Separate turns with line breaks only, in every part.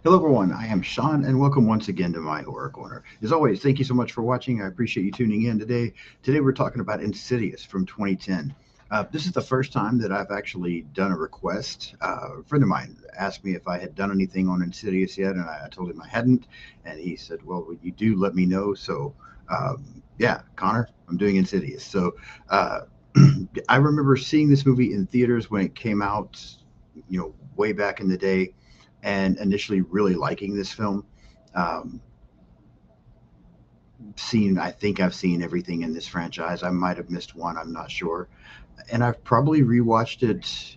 Hello, everyone. I am Sean, and welcome once again to my Horror Corner. As always, thank you so much for watching. I appreciate you tuning in today. Today, we're talking about Insidious from 2010. This is the first time that I've actually done a request. A friend of mine asked me if I had done anything on Insidious yet, and I told him I hadn't. And he said, "Well, when you do, let me know." So, yeah, Connor, I'm doing Insidious. Uh, I remember seeing this movie in theaters when it came out, way back in the day, and initially really liking this film. Um, I think I've seen everything in this franchise. I might have missed one. I'm not sure. And I've probably rewatched it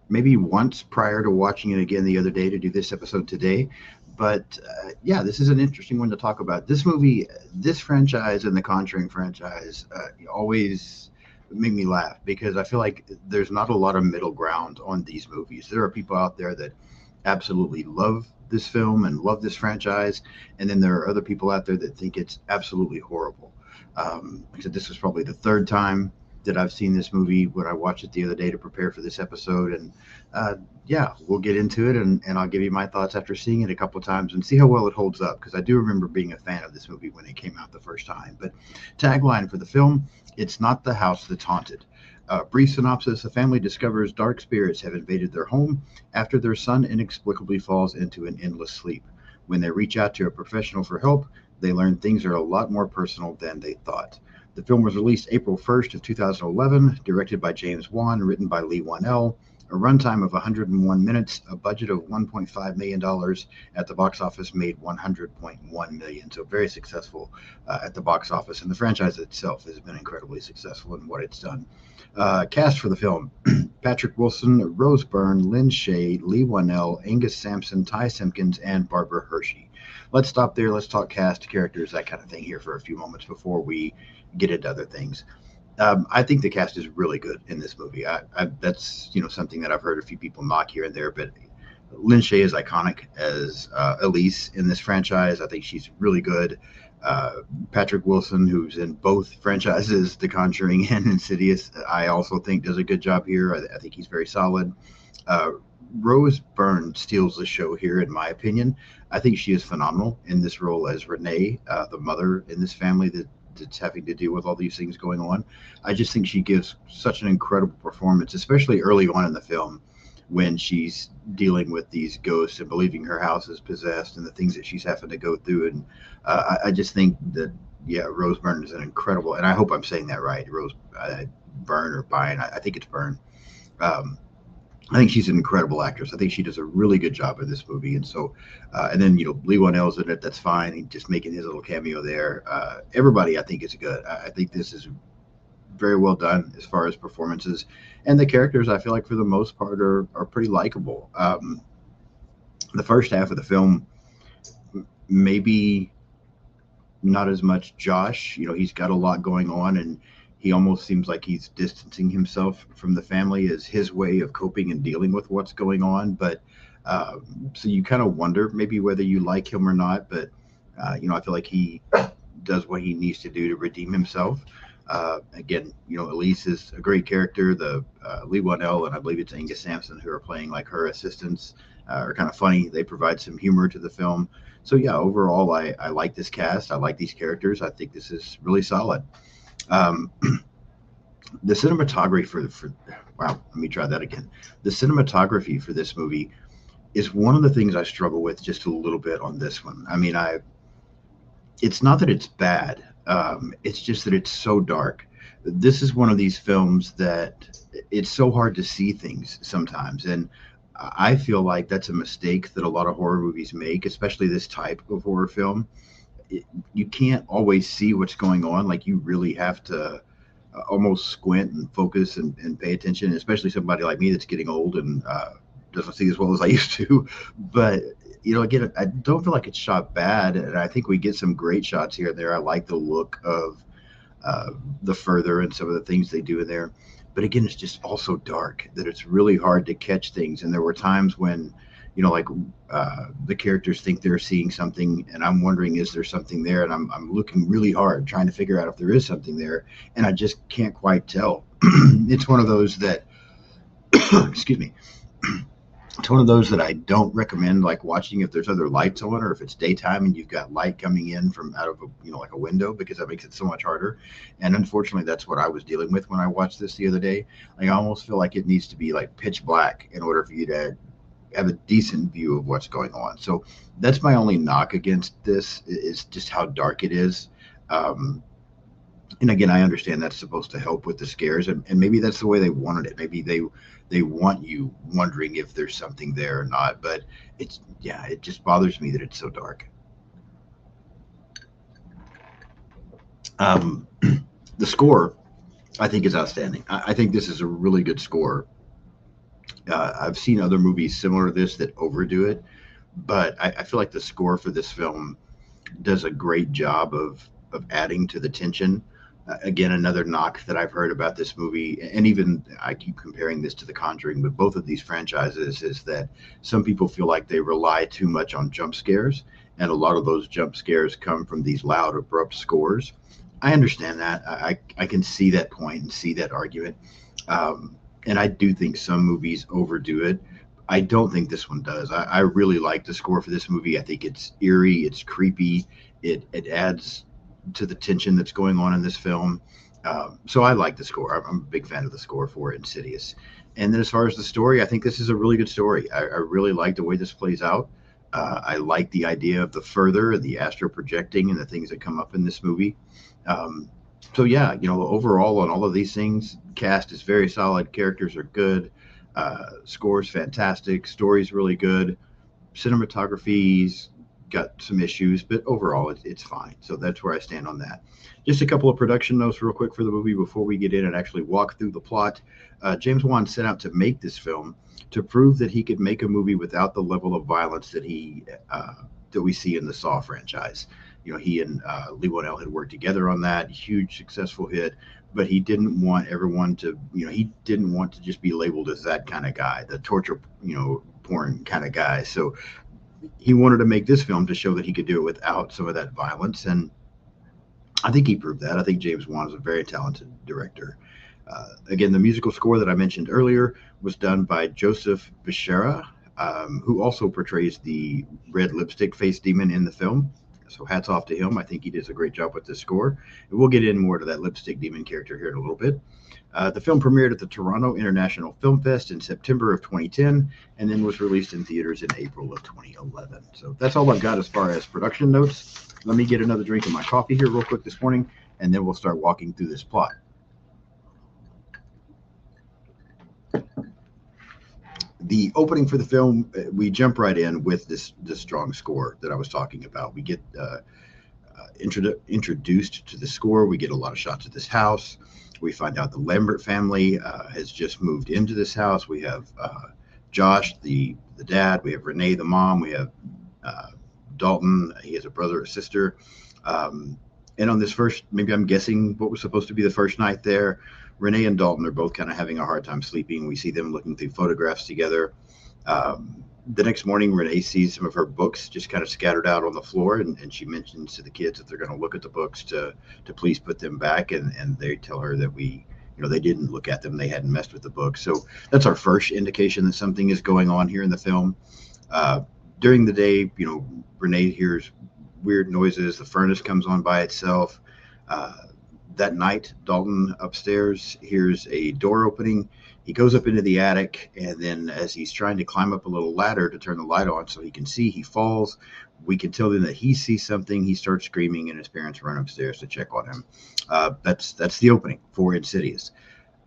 maybe once prior to watching it again the other day to do this episode today. But yeah, this is an interesting one to talk about. This movie, this franchise, and the Conjuring franchise always make me laugh because I feel like there's not a lot of middle ground on these movies. There are people out there that absolutely love this film and love this franchise, and then there are other people out there that think it's absolutely horrible. Like I said, this was probably the third time that I've seen this movie when I watched it the other day to prepare for this episode. And uh, yeah, we'll get into it, and I'll give you my thoughts after seeing it a couple of times and see how well it holds up because I do remember being a fan of this movie when it came out the first time. But tagline for the film: it's not the house that's haunted. Brief synopsis: a family discovers dark spirits have invaded their home after their son inexplicably falls into an endless sleep. When they reach out to a professional for help, they learn things are a lot more personal than they thought. The film was released April 1st of 2011, directed by James Wan, written by Lee Wanell, a runtime of 101 minutes, a budget of $1.5 million dollars at the box office made 100.1 million. So very successful at the box office, and the franchise itself has been incredibly successful in what it's done. Cast for the film: Patrick Wilson, Rose Byrne, Lynn Shay, Lee Wanell, Angus Sampson, Ty Simpkins, and Barbara Hershey. Let's stop there. Let's talk cast, characters, that kind of thing here for a few moments before we get into other things. I think the cast is really good in this movie. That's something that I've heard a few people knock here and there, but Lynn Shay is iconic as Elise in this franchise. I think she's really good. Patrick Wilson, who's in both franchises, The Conjuring and Insidious, I also think does a good job here. I think he's very solid. Uh, Rose Byrne steals the show here, in my opinion. I think she is phenomenal in this role as Renee, the mother in this family that's having to deal with all these things going on. I just think she gives such an incredible performance, especially early on in the film when she's dealing with these ghosts and believing her house is possessed and the things that she's having to go through. And I just think that, yeah, Rose Byrne is an incredible, and I hope I'm saying that right, Rose Byrne or Byrne. I think it's Byrne. Um, I think she's an incredible actress. I think she does a really good job in this movie, and so, and then Lee Wanell's in it. That's fine. He's just making his little cameo there. Everybody, I think, is good. I think this is very well done as far as performances, and the characters. I feel like for the most part are pretty likable. The first half of the film, maybe not as much Josh. He's got a lot going on, and he almost seems like he's distancing himself from the family as his way of coping and dealing with what's going on. But so you kind of wonder maybe whether you like him or not. But I feel like he does what he needs to do to redeem himself. Again, Elise is a great character. The Lee Wanell and I believe it's Angus Sampson who are playing like her assistants are kind of funny. They provide some humor to the film. So yeah, overall, I like this cast. I like these characters. I think this is really solid. Um, the cinematography for wow, let me try that again. The cinematography for this movie is one of the things I struggle with just a little bit on this one. I mean, it's not that it's bad. It's just that it's so dark. This is one of these films that it's so hard to see things sometimes, and I feel like that's a mistake that a lot of horror movies make, especially this type of horror film. You can't always see what's going on. Like you really have to almost squint and focus and pay attention, especially somebody like me that's getting old and doesn't see as well as I used to. But again, I don't feel like it's shot bad, and I think we get some great shots here and there. I like the look of the further and some of the things they do in there. But again, it's just also dark that it's really hard to catch things. And there were times when, like the characters think they're seeing something, and I'm wondering, is there something there? And I'm looking really hard trying to figure out if there is something there, and I just can't quite tell. It's one of those that, excuse me, It's one of those that I don't recommend like watching if there's other lights on or if it's daytime and you've got light coming in from out of a like a window, because that makes it so much harder. And unfortunately, that's what I was dealing with when I watched this the other day. Like, I almost feel like it needs to be like pitch black in order for you to have a decent view of what's going on. So that's my only knock against this, is just how dark it is. Um, and again, I understand that's supposed to help with the scares, and maybe that's the way they wanted it. Maybe they want you wondering if there's something there or not. But it's, yeah, it just bothers me that it's so dark. Um, the score, I think, is outstanding. I think this is a really good score. I've seen other movies similar to this that overdo it, but I feel like the score for this film does a great job of adding to the tension. Again, another knock that I've heard about this movie, and even I keep comparing this to The Conjuring, but both of these franchises, is that some people feel like they rely too much on jump scares, and a lot of those jump scares come from these loud, abrupt scores. I understand that. I can see that point and see that argument. And I do think some movies overdo it. I don't think this one does. I really like the score for this movie. I think it's eerie, it's creepy, it adds to the tension that's going on in this film. So I like the score. I'm a big fan of the score for Insidious. And then as far as the story, I think this is a really good story. I really like the way this plays out. I like the idea of the further, the astral projecting, and the things that come up in this movie. Um, so yeah, overall on all of these things, cast is very solid. Characters are good. Score's fantastic. Story's really good. Cinematography's got some issues, but overall it's fine. So that's where I stand on that. Just a couple of production notes real quick for the movie before we get in and actually walk through the plot. James Wan set out to make this film to prove that he could make a movie without the level of violence that we see in the Saw franchise. He and Lee Whannell had worked together on that huge successful hit, but he didn't want everyone to, he didn't want to just be labeled as that kind of guy, the torture, porn kind of guy. So he wanted to make this film to show that he could do it without some of that violence, and I think he proved that. I think James Wan is a very talented director. Again, the musical score that I mentioned earlier was done by Joseph Bichera, who also portrays the red lipstick face demon in the film. So hats off to him. I think he does a great job with this score. And we'll get in more to that lipstick demon character here in a little bit. The film premiered at the Toronto International Film Fest in September of 2010 and then was released in theaters in April of 2011. So that's all I've got as far as production notes. Let me get another drink of my coffee here real quick this morning, and then we'll start walking through this plot. The opening for the film, we jump right in with this strong score that I was talking about. We get introduced to the score. We get a lot of shots of this house. We find out the Lambert family has just moved into this house. We have Josh, the dad. We have Renee, the mom. We have Dalton. He has a brother or sister. And on this first, maybe I'm guessing what was supposed to be the first night there, Renee and Dalton are both kind of having a hard time sleeping. We see them looking through photographs together. The next morning, Renee sees some of her books just kind of scattered out on the floor, and she mentions to the kids that they're going to look at the books to please put them back, and they tell her that they didn't look at them, they hadn't messed with the books. So that's our first indication that something is going on here in the film. During the day, Renee hears weird noises. The furnace comes on by itself. That night, Dalton upstairs hears a door opening. He goes up into the attic, and then as he's trying to climb up a little ladder to turn the light on so he can see, he falls. We can tell then that he sees something. He starts screaming, and his parents run upstairs to check on him. That's the opening for Insidious.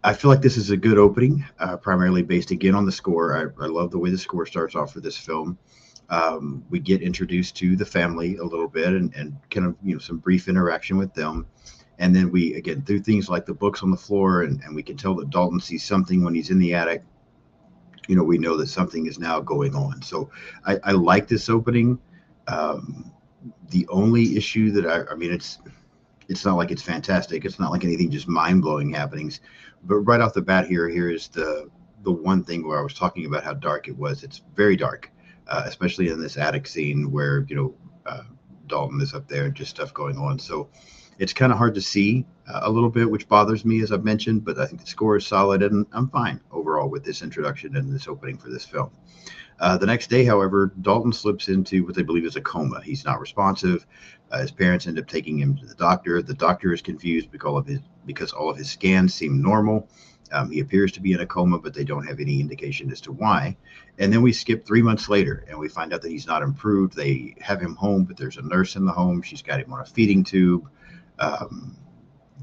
I feel like this is a good opening, primarily based again on the score. I love the way the score starts off for this film. We get introduced to the family a little bit and kind of some brief interaction with them. And then we, again, through things like the books on the floor, and we can tell that Dalton sees something when he's in the attic. We know that something is now going on. So I like this opening. The only issue that I mean, it's not like it's fantastic. It's not like anything just mind-blowing happenings. But right off the bat here is the one thing where I was talking about how dark it was. It's very dark, especially in this attic scene where, Dalton is up there and just stuff going on. So it's kind of hard to see. a little bit, which bothers me, as I've mentioned, but I think the score is solid, and I'm fine overall with this introduction and this opening for this film. The next day, however, Dalton slips into what they believe is a coma. He's not responsive. His parents end up taking him to the doctor. The doctor is confused because all of his scans seem normal. He appears to be in a coma, but they don't have any indication as to why. And then we skip 3 months later, and we find out that he's not improved. They have him home, but there's a nurse in the home. She's got him on a feeding tube. Um,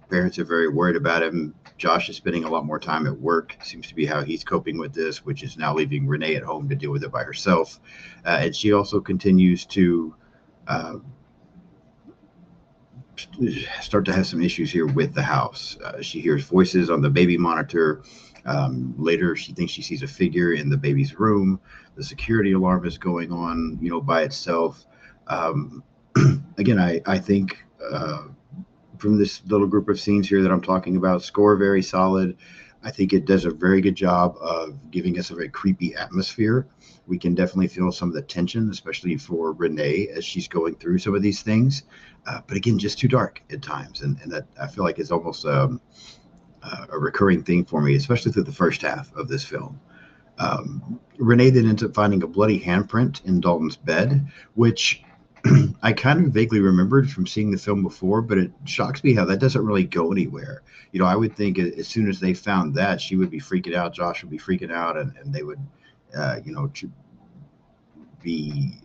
Parents are very worried about him. Josh is spending a lot more time at work. Seems to be how he's coping with this, which is now leaving Renee at home to deal with it by herself. And she also continues to uh, start to have some issues here with the house. She hears voices on the baby monitor. Later, she thinks she sees a figure in the baby's room. The security alarm is going on, by itself. Um, Again, I think from this little group of scenes here that I'm talking about, score very solid. I think it does a very good job of giving us a very creepy atmosphere. We can definitely feel some of the tension, especially for Renee as she's going through some of these things. But again, just too dark at times. And that I feel like is almost a recurring thing for me, especially through the first half of this film. Renee then ends up finding a bloody handprint in Dalton's bed, which I kind of vaguely remembered from seeing the film before, but it shocks me how that doesn't really go anywhere. I would think as soon as they found that, she would be freaking out, Josh would be freaking out, and they would, be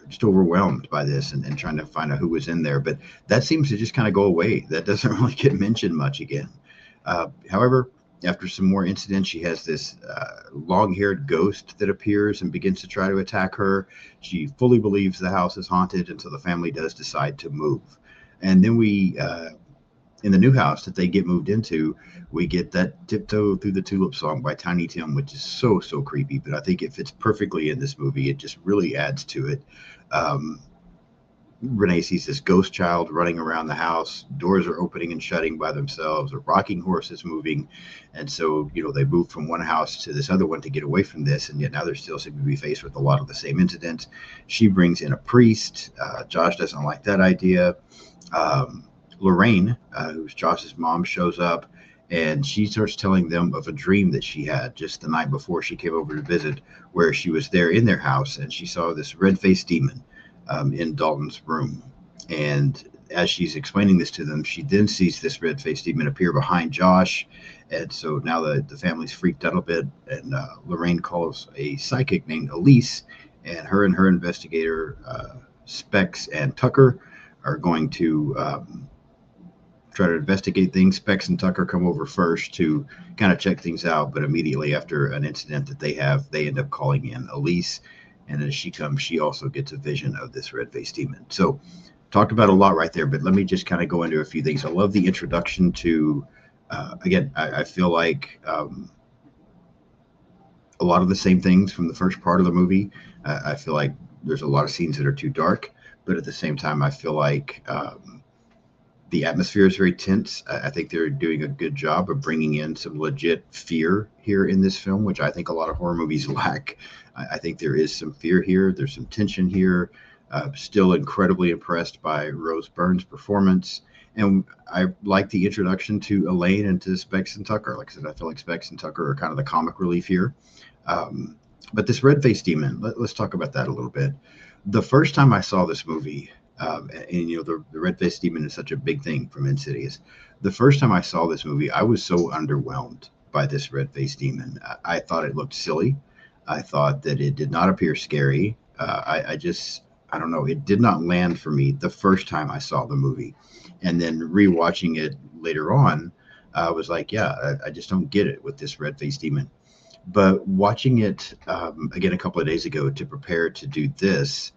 just overwhelmed by this and trying to find out who was in there. But that seems to just kind of go away. That doesn't really get mentioned much again. However, after some more incidents, she has this long-haired ghost that appears and begins to try to attack her. She fully believes the house is haunted, and so the family does decide to move. And then in the new house that they get moved into, we get that "Tiptoe Through the Tulip" song by Tiny Tim, which is so, so creepy, but I think it fits perfectly in this movie. It just really adds to it. Um, Renee sees this ghost child running around the house. Doors are opening and shutting by themselves. A rocking horse is moving. And so, they move from one house to this other one to get away from this. And yet now they're still seem to be faced with a lot of the same incidents. She brings in a priest. Josh doesn't like that idea. Lorraine, who's Josh's mom, shows up, and she starts telling them of a dream that she had just the night before she came over to visit, where she was there in their house and she saw this red-faced demon in Dalton's room. And as she's explaining this to them, she then sees this red-faced demon appear behind Josh. And so now the family's freaked out a bit. And Lorraine calls a psychic named Elise, and her investigator, Specs and Tucker, are going to try to investigate things. Specs and Tucker come over first to kind of check things out, but immediately after an incident that they have, they end up calling in Elise. And as she comes, she also gets a vision of this red-faced demon. So talked about a lot right there, but let me just kind of go into a few things. I love the introduction to, again, I feel like a lot of the same things from the first part of the movie. I feel like there's a lot of scenes that are too dark, but at the same time, I feel like the atmosphere is very tense. I think they're doing a good job of bringing in some legit fear here in this film, which I think a lot of horror movies lack. I think there is some fear here. There's some tension here. Still incredibly impressed by Rose Byrne's performance. And I like the introduction to Elaine and to Specs and Tucker. Like I said, I feel like Specs and Tucker are kind of the comic relief here. But this red-faced demon, let's talk about that a little bit. The first time I saw this movie, and the red-faced demon is such a big thing from Insidious. The first time I saw this movie, I was so underwhelmed by this red-faced demon. I thought it looked silly. I thought that it did not appear scary. I don't know. It did not land for me the first time I saw the movie. And then rewatching it later on, I was like, yeah, I just don't get it with this red-faced demon. But watching it again a couple of days ago to prepare to do this,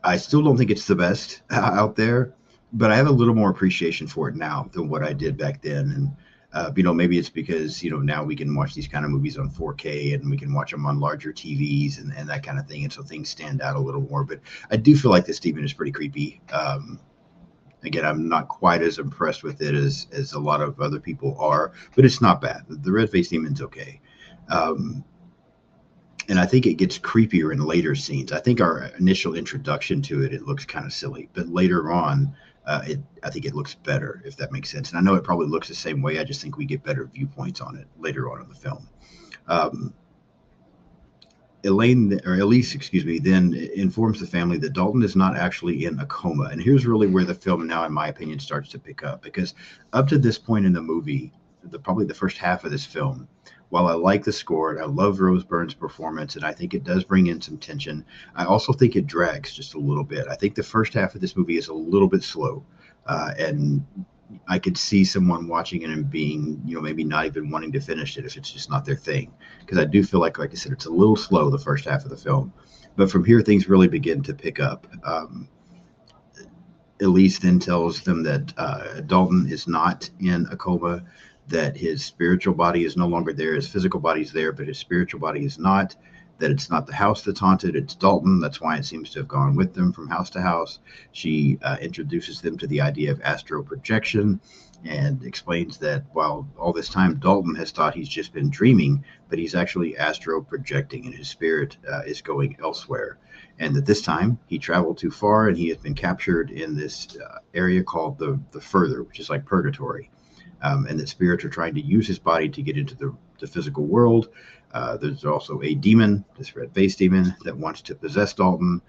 I still don't think it's the best out there, but I have a little more appreciation for it now than what I did back then. And maybe it's because now we can watch these kind of movies on 4K and we can watch them on larger TVs and that kind of thing, and so things stand out a little more. But I do feel like this demon is pretty creepy. Again, I'm not quite as impressed with it as a lot of other people are, but it's not bad. The red-faced demon's okay. And I think it gets creepier in later scenes. I think our initial introduction to it, it looks kind of silly, but later on, I think it looks better, if that makes sense. And I know it probably looks the same way. I just think we get better viewpoints on it later on in the film. Um, Elaine, or Elise, excuse me, then informs the family that Dalton is not actually in a coma. And here's really where the film now, in my opinion, starts to pick up, because up to this point in the movie, probably the first half of this film, while I like the score and I love Rose Byrne's performance, and I think it does bring in some tension, I also think it drags just a little bit. I think the first half of this movie is a little bit slow, and I could see someone watching it and being, maybe not even wanting to finish it if it's just not their thing. Because I do feel like I said, it's a little slow the first half of the film, but from here things really begin to pick up. Elise then tells them that Dalton is not in a coma, that his spiritual body is no longer there. His physical body is there, but his spiritual body is not. That it's not the house that's haunted, it's Dalton. That's why it seems to have gone with them from house to house. She introduces them to the idea of astral projection and explains that while all this time Dalton has thought he's just been dreaming, but he's actually astral projecting and his spirit is going elsewhere. And that this time he traveled too far and he has been captured in this area called the Further, which is like purgatory. And that spirits are trying to use his body to get into the physical world. There's also a demon, this red-faced demon, that wants to possess Dalton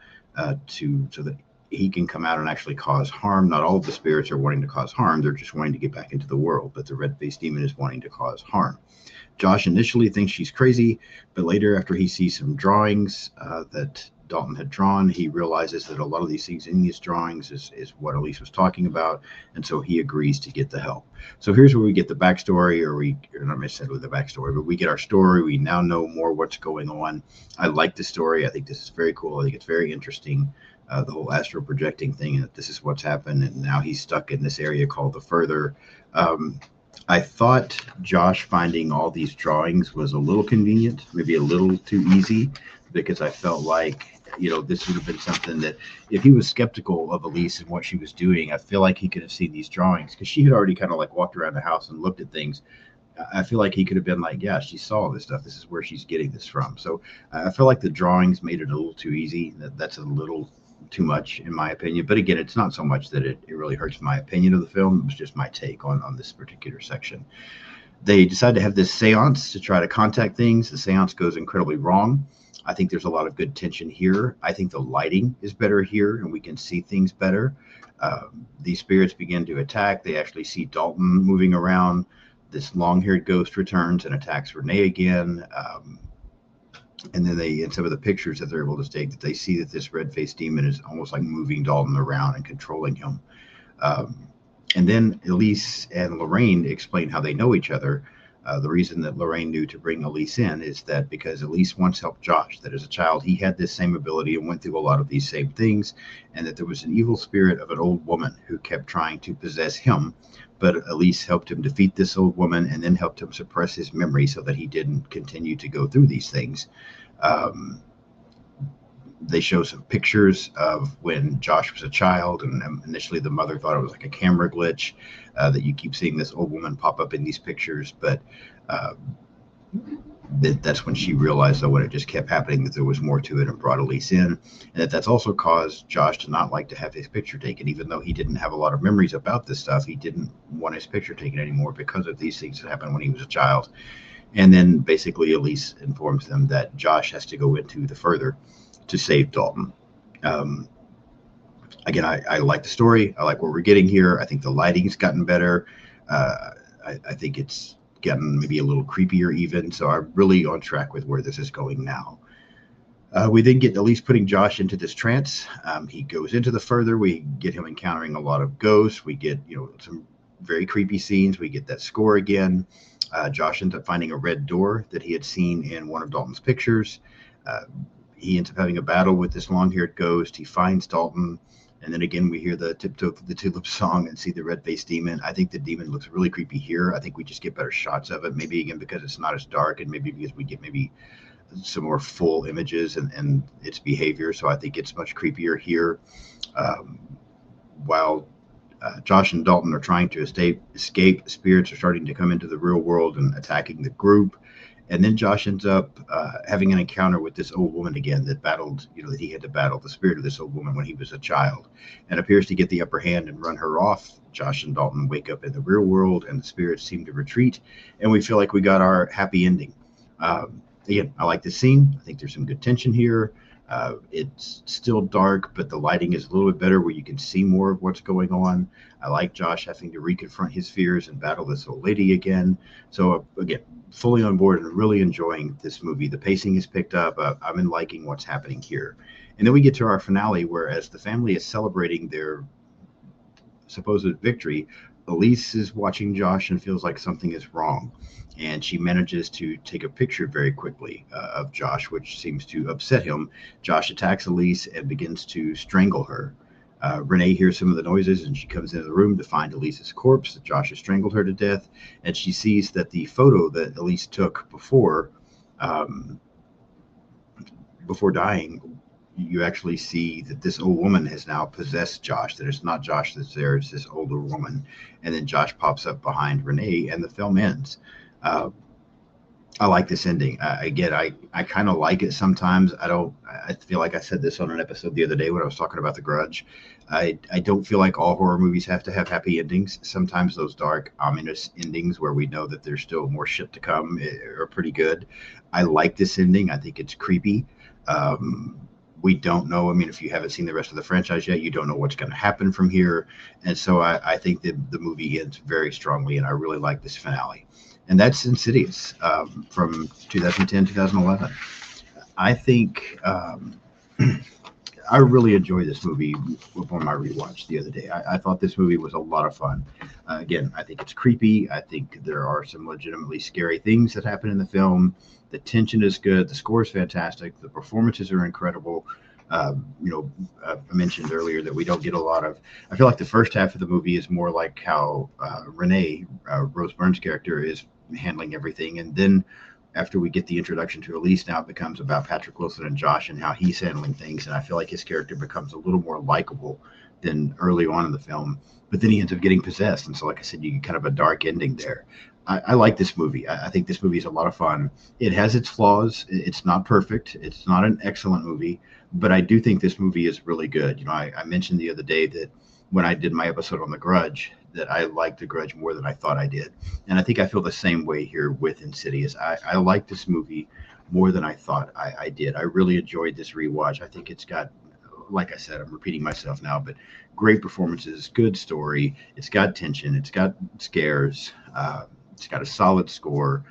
so that he can come out and actually cause harm. Not all of the spirits are wanting to cause harm; they're just wanting to get back into the world. But the red-faced demon is wanting to cause harm. Josh initially thinks she's crazy, but later, after he sees some drawings that Dalton had drawn, he realizes that a lot of these things in these drawings is what Elise was talking about, and so he agrees to get the help. So here's where we get the backstory, or not necessarily the backstory, but we get our story. We now know more what's going on. I like the story. I think this is very cool. I think it's very interesting. The whole astral projecting thing, and that this is what's happened, and now he's stuck in this area called the Further. I thought Josh finding all these drawings was a little convenient, maybe a little too easy, because I felt like, this would have been something that if he was skeptical of Elise and what she was doing, I feel like he could have seen these drawings because she had already kind of like walked around the house and looked at things. I feel like he could have been like, yeah, she saw this stuff. This is where she's getting this from. So I feel like the drawings made it a little too easy. That's a little too much in my opinion. But again, it's not so much that it really hurts my opinion of the film. It was just my take on this particular section. They decide to have this seance to try to contact things. The seance goes incredibly wrong. I think there's a lot of good tension here. I think the lighting is better here and we can see things better. These spirits begin to attack. They actually see Dalton moving around. This long-haired ghost returns and attacks Renee again. And then in some of the pictures that they're able to take, that they see that this red-faced demon is almost like moving Dalton around and controlling him. And then Elise and Lorraine explain how they know each other. The reason that Lorraine knew to bring Elise in is that because Elise once helped Josh, that as a child he had this same ability and went through a lot of these same things, and that there was an evil spirit of an old woman who kept trying to possess him, but Elise helped him defeat this old woman and then helped him suppress his memory so that he didn't continue to go through these things. They show some pictures of when Josh was a child, and initially the mother thought it was like a camera glitch, that you keep seeing this old woman pop up in these pictures, but that's when she realized, though, when it just kept happening, that there was more to it, and brought Elise in, and that's also caused Josh to not like to have his picture taken. Even though he didn't have a lot of memories about this stuff, he didn't want his picture taken anymore because of these things that happened when he was a child. And then basically Elise informs them that Josh has to go into the Further to save Dalton. Again, I like the story. I like what we're getting here. I think the lighting's gotten better. I think it's gotten maybe a little creepier even. So I'm really on track with where this is going now. We then get Elise putting Josh into this trance. He goes into the Further. We get him encountering a lot of ghosts. We get some very creepy scenes. We get that score again. Josh ends up finding a red door that he had seen in one of Dalton's pictures. He ends up having a battle with this long-haired ghost. He finds Dalton, and then again we hear the Tiptoe Through the Tulips song and see the red-faced demon. I think the demon looks really creepy here. I think we just get better shots of it, maybe again because it's not as dark, and maybe because we get maybe some more full images and its behavior. So I think it's much creepier here. While Josh and Dalton are trying to escape, spirits are starting to come into the real world and attacking the group. And then Josh ends up having an encounter with this old woman again that battled, that he had to battle the spirit of this old woman when he was a child, and appears to get the upper hand and run her off. Josh and Dalton wake up in the real world, and the spirits seem to retreat, and we feel like we got our happy ending. Again, I like the scene. I think there's some good tension here. It's still dark, but the lighting is a little bit better where you can see more of what's going on. I like Josh having to reconfront his fears and battle this old lady again. So, again, fully on board and really enjoying this movie. The pacing is picked up. I've been liking what's happening here. And then we get to our finale, where as the family is celebrating their supposed victory, Elise is watching Josh and feels like something is wrong. And she manages to take a picture very quickly of Josh, which seems to upset him. Josh attacks Elise and begins to strangle her. Renee hears some of the noises, and she comes into the room to find Elise's corpse. That Josh has strangled her to death, and she sees that the photo that Elise took um, before dying, you actually see that this old woman has now possessed Josh. That it's not Josh that's there; it's this older woman. And then Josh pops up behind Renee, and the film ends. Uh, I like this ending. Again, I kind of like it sometimes. I don't. I feel like I said this on an episode the other day when I was talking about The Grudge. I don't feel like all horror movies have to have happy endings. Sometimes those dark, ominous endings where we know that there's still more shit to come are pretty good. I like this ending. I think it's creepy. Um, we don't know. I mean, if you haven't seen the rest of the franchise yet, you don't know what's going to happen from here. And so I think that the movie ends very strongly, and I really like this finale. And that's Insidious from 2010, 2011. I think I really enjoyed this movie on my rewatch the other day. I thought this movie was a lot of fun. Again, I think it's creepy. I think there are some legitimately scary things that happen in the film. The tension is good. The score is fantastic. The performances are incredible. I mentioned earlier that we don't get a lot of. I feel like the first half of the movie is more like how Renee, Rose Byrne's character, is handling everything, and then after we get the introduction to Elise, now it becomes about Patrick Wilson and Josh and how he's handling things, and I feel like his character becomes a little more likable than early on in the film. But then he ends up getting possessed, and so, like I said, you get kind of a dark ending there. I like this movie. I think this movie is a lot of fun. It has its flaws. It's not perfect. It's not an excellent movie, but I do think this movie is really good. I mentioned the other day that when I did my episode on The Grudge, that I liked The Grudge more than I thought I did. And I think I feel the same way here with Insidious. I like this movie more than I thought I did. I really enjoyed this rewatch. I think it's got, like I said, I'm repeating myself now, but great performances, good story. It's got tension. It's got scares. It's got a solid score.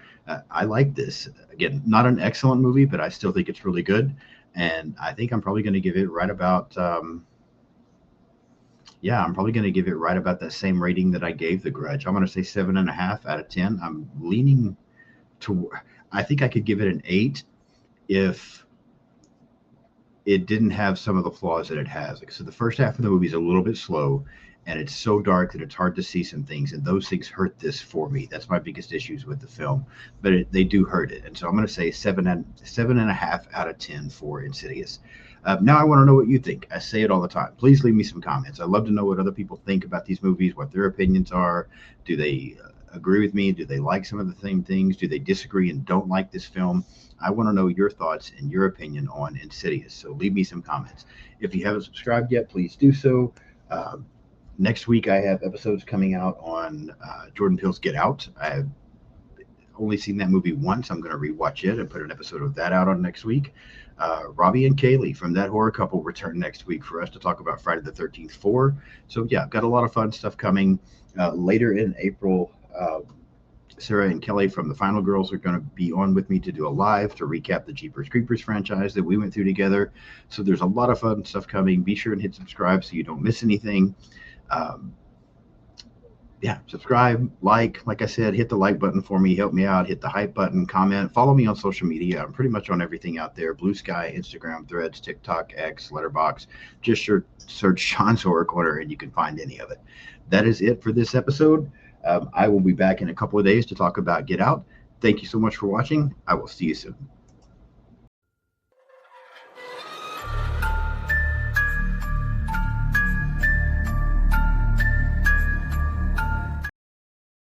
I like this. Again, not an excellent movie, but I still think it's really good. And I think I'm probably going to give it right about, I'm probably going to give it right about that same rating that I gave The Grudge. I'm going to say 7.5 out of 10. I'm leaning to, I think I could give it an 8 if it didn't have some of the flaws that it has. So the first half of the movie is a little bit slow, and it's so dark that it's hard to see some things, and those things hurt this for me. That's my biggest issues with the film, but they do hurt it. And so I'm going to say 7.5 out of 10 for Insidious. Now I want to know what you think. I say it all the time. Please leave me some comments. I'd love to know what other people think about these movies, what their opinions are. Do they agree with me? Do they like some of the same things? Do they disagree and don't like this film? I want to know your thoughts and your opinion on Insidious. So leave me some comments. If you haven't subscribed yet, please do so. Next week, I have episodes coming out on Jordan Peele's Get Out. I have only seen that movie once. I'm going to rewatch it and put an episode of that out on next week. Robbie and Kaylee from That Horror Couple return next week for us to talk about Friday the 13th 4. So, yeah, I've got a lot of fun stuff coming. Later in April, Sarah and Kelly from The Final Girls are going to be on with me to do a live to recap the Jeepers Creepers franchise that we went through together. So there's a lot of fun stuff coming. Be sure and hit subscribe so you don't miss anything. Subscribe, like I said, hit the like button for me, help me out, hit the hype button, comment, follow me on social media. I'm pretty much on everything out there: Blue Sky, Instagram, Threads, TikTok, X, Letterboxd. Just search Sean's Horror Corner and you can find any of it. That is it for this episode. I will be back in a couple of days to talk about Get Out. Thank you so much for watching. I will see you soon.